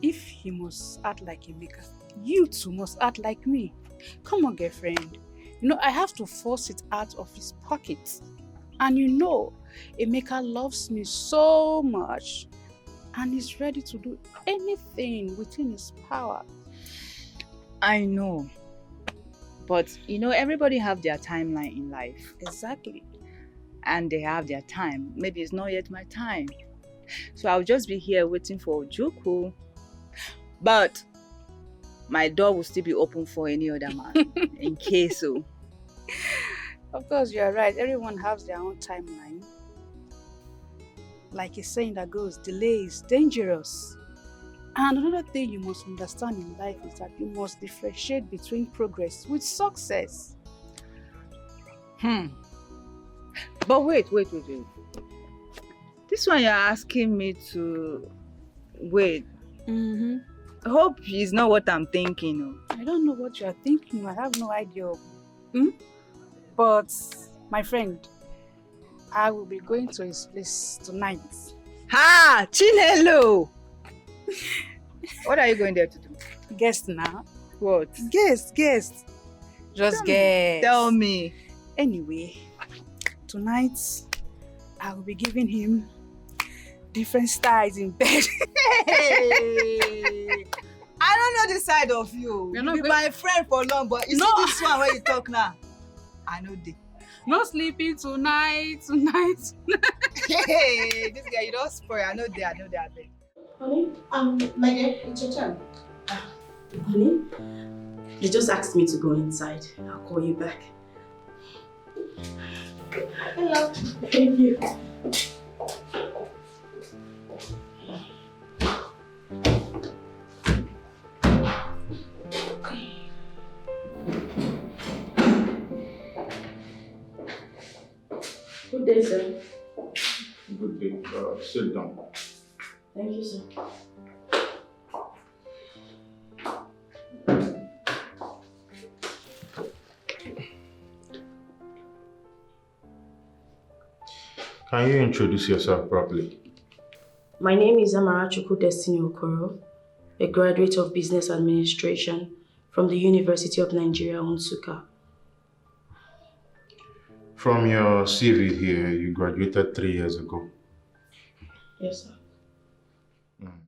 S3: If he must act like Emeka, you too must act like me. Come on, girlfriend. You know, I have to force it out of his pocket. And you know, Emeka loves me so much. And he's ready to do anything within his power.
S9: I know. But, you know, everybody have their timeline in life.
S3: Exactly.
S9: And they have their time. Maybe it's not yet my time. So I'll just be here waiting for Ojukwu. But my door will still be open for any other man. In case so.
S3: Of course, you're right. Everyone has their own timeline. Like a saying that goes, delay is dangerous. And another thing you must understand in life is that you must differentiate between progress with success.
S9: But wait. This one you're asking me to wait. I hope it's not what I'm thinking.
S3: I don't know what you're thinking. I have no idea. But, my friend, I will be going to his place tonight.
S9: Ha! Chinelo! What are you going there to do?
S3: Guess now.
S9: What?
S3: Guess. Just guess.
S9: Tell me.
S3: Anyway, tonight, I will be giving him different styles in bed.
S9: Hey! I don't know the side of you. You be my friend for long, but you see this one where you talk now. I know this.
S3: No sleeping tonight.
S9: Hey, this guy, you don't spoil. I know they.
S5: Honey, my dear, it's your turn. Honey, they just asked me to go inside. I'll call you back. Hello. Thank you. Good day, sir.
S8: Good day. Sit down.
S5: Thank you, sir.
S8: Can you introduce yourself properly?
S5: My name is Amarachuku Destiny Okoro, a graduate of Business Administration from the University of Nigeria, Nsukka.
S8: From your CV here, you graduated 3 years ago.
S5: Yes, sir.